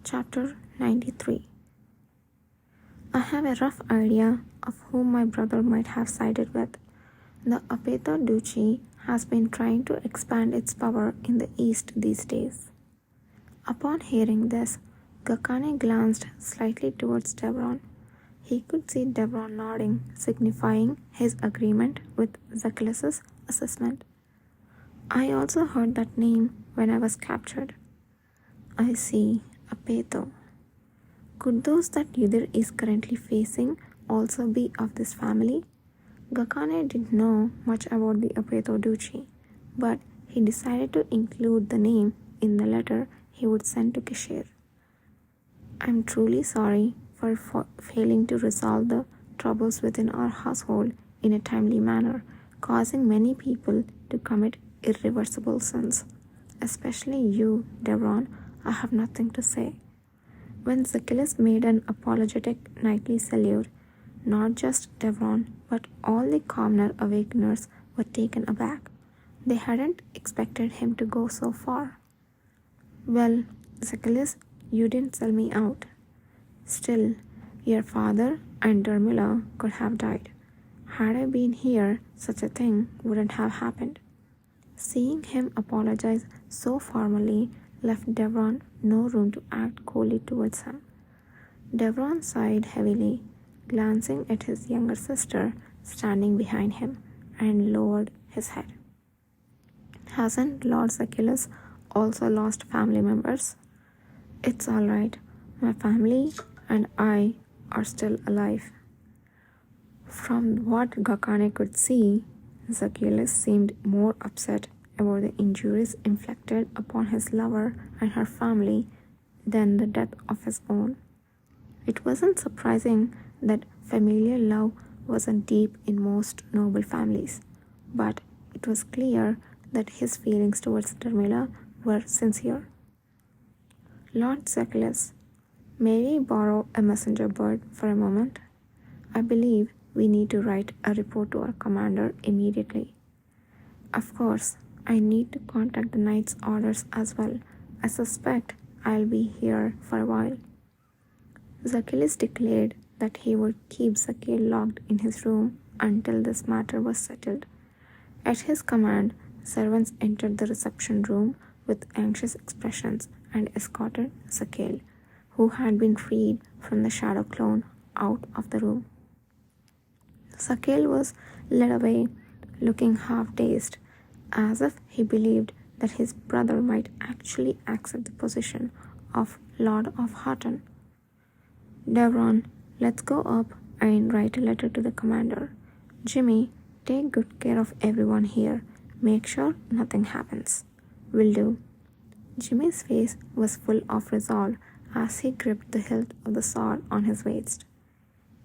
Chapter 93. I have a rough idea of whom my brother might have sided with. The Apetha Duchy has been trying to expand its power in the east these days. Upon hearing this, Gakane glanced slightly towards Devron. He could see Devron nodding, signifying his agreement with Zacchaeus' assessment. I also heard that name when I was captured. I see, Apetha. Could those that Yudhir is currently facing also be of this family? Gakane didn't know much about the Apetha Duchy, but he decided to include the name in the letter he would send to Kishir. I'm truly sorry for failing to resolve the troubles within our household in a timely manner, causing many people to commit irreversible sins. Especially you, Devron, I have nothing to say. When Zacchaeus made an apologetic knightly salute, not just Devron, but all the commoner awakeners were taken aback. They hadn't expected him to go so far. Well, Zacchaeus, you didn't sell me out. Still, your father and Dharmila could have died. Had I been here, such a thing wouldn't have happened. Seeing him apologize so formally left Devron no room to act coldly towards him. Devron sighed heavily, glancing at his younger sister standing behind him, and lowered his head. Hasn't Lord Zacchaeus also lost family members? It's all right. My family and I are still alive. From what Gakane could see, Zacchaeus seemed more upset about the injuries inflicted upon his lover and her family than the death of his own. It wasn't surprising that familial love wasn't deep in most noble families, but it was clear that his feelings towards Dharmila were sincere. Lord Zacchaeus, may we borrow a messenger bird for a moment? I believe we need to write a report to our commander immediately. Of course, I need to contact the knight's orders as well. I suspect I'll be here for a while. Zacchaeus declared that he would keep Zacchaeus locked in his room until this matter was settled. At his command, servants entered the reception room with anxious expressions and escorted Zacchaeus, who had been freed from the shadow clone, out of the room. Zacchaeus was led away, looking half-dazed, as if he believed that his brother might actually accept the position of Lord of Harton. Devron, let's go up and write a letter to the commander. Jimmy, take good care of everyone here. Make sure nothing happens. Will do. Jimmy's face was full of resolve as he gripped the hilt of the sword on his waist.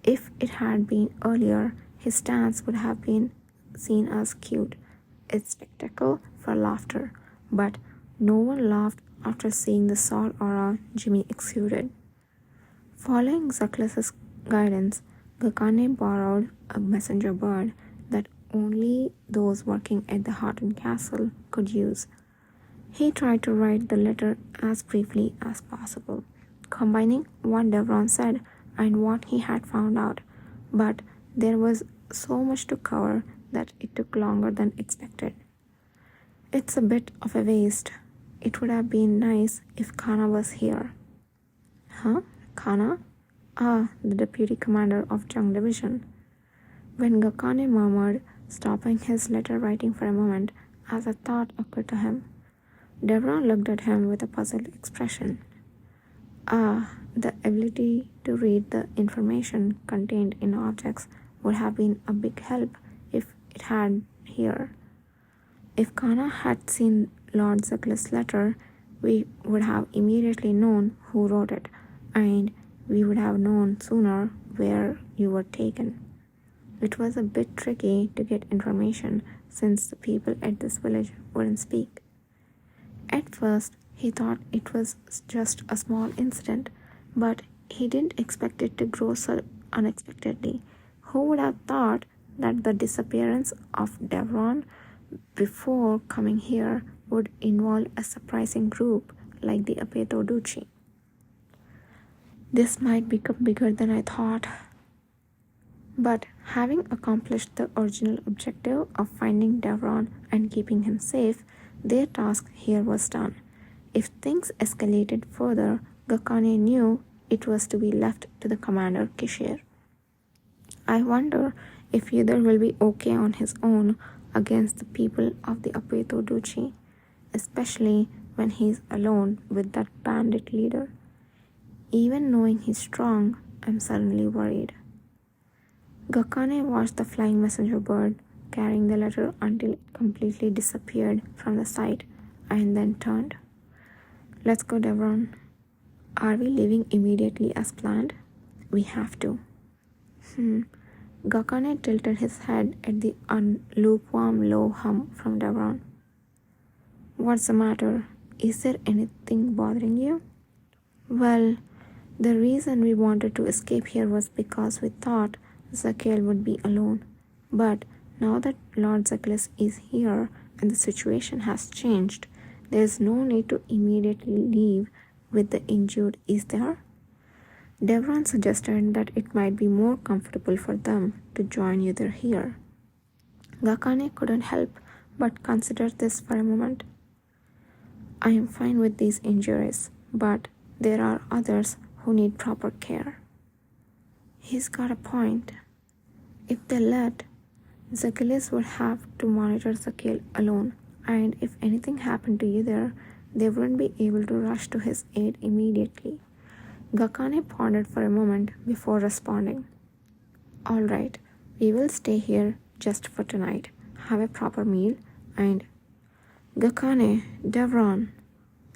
If it had been earlier, his stance would have been seen as cute, a spectacle for laughter, but no one laughed after seeing the sword aura Jimmy exuded. Following Zacchaeus' guidance, Gakane borrowed a messenger bird that only those working at the Harton Castle could use. He tried to write the letter as briefly as possible, combining what Devron said and what he had found out, but there was so much to cover that it took longer than expected. It's a bit of a waste. It would have been nice if Kana was here. Huh? Kana? Ah, the deputy commander of Jung Division. When Gakane murmured, stopping his letter writing for a moment as a thought occurred to him, Devron looked at him with a puzzled expression. Ah, the ability to read the information contained in objects would have been a big help if it had here. If Kana had seen Lord Zacchaeus' letter, we would have immediately known who wrote it, and we would have known sooner where you were taken. It was a bit tricky to get information since the people at this village wouldn't speak. At first, he thought it was just a small incident, but he didn't expect it to grow so unexpectedly. Who would have thought that the disappearance of Devron before coming here would involve a surprising group like the Apetha Duchy? This might become bigger than I thought. But having accomplished the original objective of finding Devron and keeping him safe, their task here was done. If things escalated further, Gakane knew it was to be left to the commander Kishir. I wonder if Yudhir will be okay on his own against the people of the Apeto Duchy, especially when he's alone with that bandit leader. Even knowing he's strong, I'm suddenly worried. Gakane watched the flying messenger bird carrying the letter until it completely disappeared from the sight and then turned. Let's go, Devron. Are we leaving immediately as planned? We have to. Gakane tilted his head at the lukewarm low hum from Devron. What's the matter? Is there anything bothering you? Well, the reason we wanted to escape here was because we thought Zakiel would be alone. But now that Lord Zakiel is here and the situation has changed, there is no need to immediately leave with the injured, is there? Devron suggested that it might be more comfortable for them to join Yudhir here. Gakane couldn't help but consider this for a moment. I am fine with these injuries, but there are others who need proper care. He's got a point. If they let, Zakiel would have to monitor Zakiel alone, and if anything happened to Yudhir, they wouldn't be able to rush to his aid immediately. Gakane pondered for a moment before responding. All right, we will stay here just for tonight, have a proper meal, and... Gakane, Devron.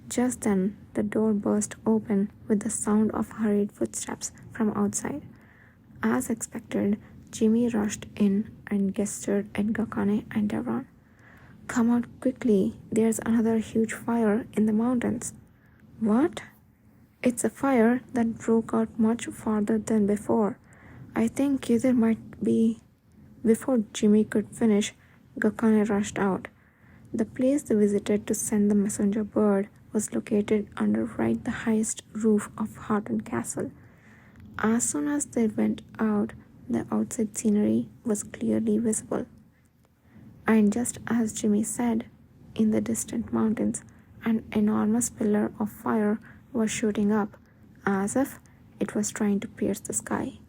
Just then, the door burst open with the sound of hurried footsteps from outside. As expected, Jimmy rushed in and gestured at Gakane and Devron. Come out quickly, there's another huge fire in the mountains. What? It's a fire that broke out much farther than before. I think Yudhir might be... Before Jimmy could finish, Gakane rushed out. The place they visited to send the messenger bird was located under right the highest roof of Harton Castle. As soon as they went out, the outside scenery was clearly visible. And just as Jimmy said, in the distant mountains, an enormous pillar of fire was shooting up, as if it was trying to pierce the sky.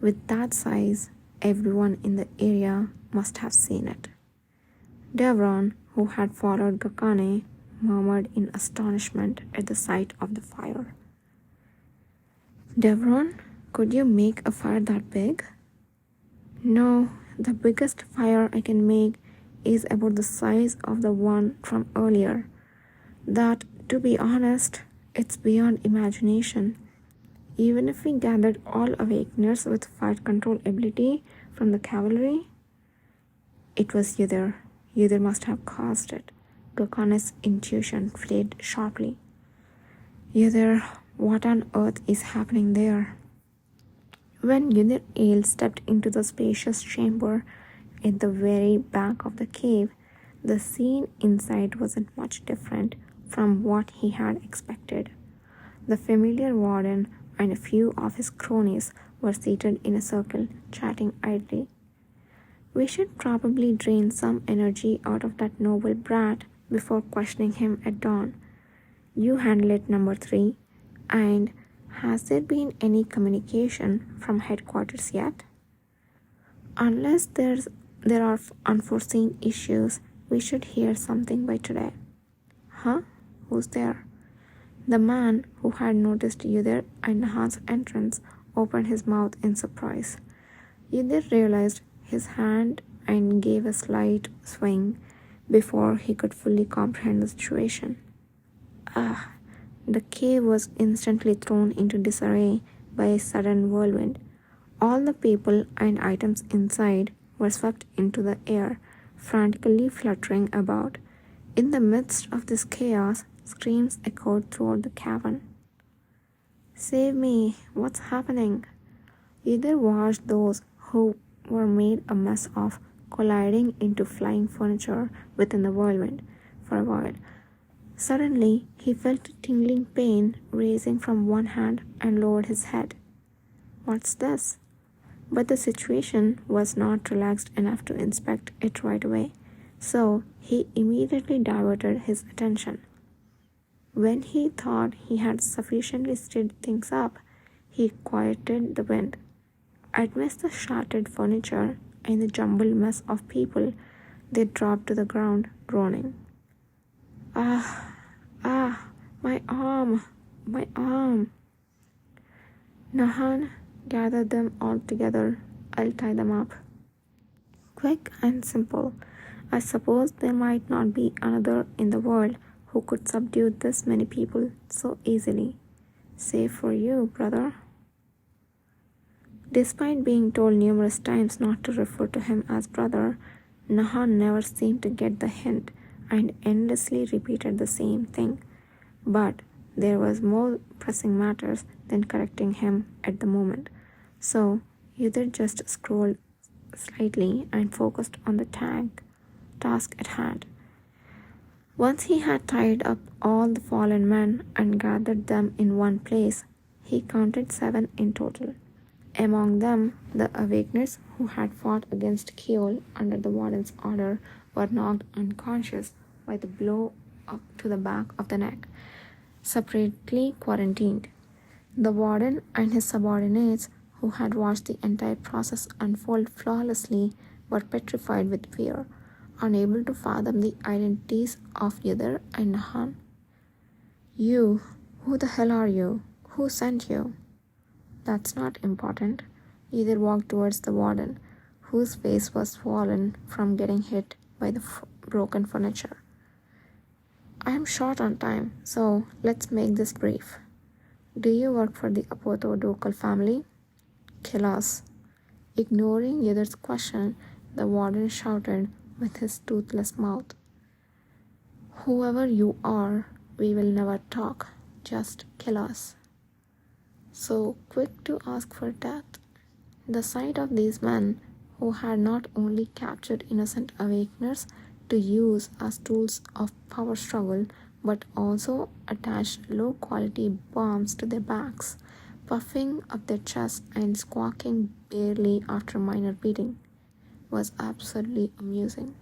With that size, everyone in the area must have seen it. Devron, who had followed Gakane, murmured in astonishment at the sight of the fire. Devron, could you make a fire that big? No, the biggest fire I can make is about the size of the one from earlier. That, to be honest, it's beyond imagination. Even if we gathered all awakeners with fire control ability from the cavalry, it was Yudhir. Yudhir must have caused it. Gakane's intuition flared sharply. Yudhir, what on earth is happening there? When Yudhir Ale stepped into the spacious chamber at the very back of the cave, the scene inside wasn't much different from what he had expected. The familiar warden and a few of his cronies were seated in a circle, chatting idly. We should probably drain some energy out of that noble brat before questioning him at dawn. You handle it, number 3. And has there been any communication from headquarters yet? Unless there are unforeseen issues, we should hear something by today. Huh? Who's there? The man who had noticed Yudhir and Nahan's entrance opened his mouth in surprise. Yudhir realized his hand and gave a slight swing before he could fully comprehend the situation. The cave was instantly thrown into disarray by a sudden whirlwind. All the people and items inside were swept into the air, frantically fluttering about. In the midst of this chaos, screams echoed throughout the cavern. Save me! What's happening? Yudhir watched those who were made a mess of colliding into flying furniture within the whirlwind for a while. Suddenly, he felt a tingling pain rising from one hand and lowered his head. What's this? But the situation was not relaxed enough to inspect it right away, so he immediately diverted his attention. When he thought he had sufficiently stirred things up, he quieted the wind. Amidst the shattered furniture and the jumbled mess of people, they dropped to the ground, groaning. Ah, ah, my arm, my arm. Nahan, gather them all together. I'll tie them up. Quick and simple. I suppose there might not be another in the world who could subdue this many people so easily. Save for you, brother. Despite being told numerous times not to refer to him as brother, Nahan never seemed to get the hint and endlessly repeated the same thing. But there was more pressing matters than correcting him at the moment. So either just scrolled slightly and focused on the task at hand. Once he had tied up all the fallen men and gathered them in one place, he counted 7 in total. Among them, the Awakeners who had fought against Keol under the warden's order were knocked unconscious by the blow up to the back of the neck, separately quarantined. The warden and his subordinates, who had watched the entire process unfold flawlessly, were petrified with fear, unable to fathom the identities of Yadar and Nahan. You, who the hell are you? Who sent you? That's not important. Either walked towards the warden, whose face was swollen from getting hit by the broken furniture. I am short on time, so let's make this brief. Do you work for the Apotho Dokal family? Kilas. Ignoring Yadar's question, the warden shouted with his toothless mouth. Whoever you are, we will never talk. Just kill us. So quick to ask for death. The sight of these men, who had not only captured innocent awakeners to use as tools of power struggle, but also attached low-quality bombs to their backs, puffing up their chests and squawking barely after minor beating, was absolutely amusing.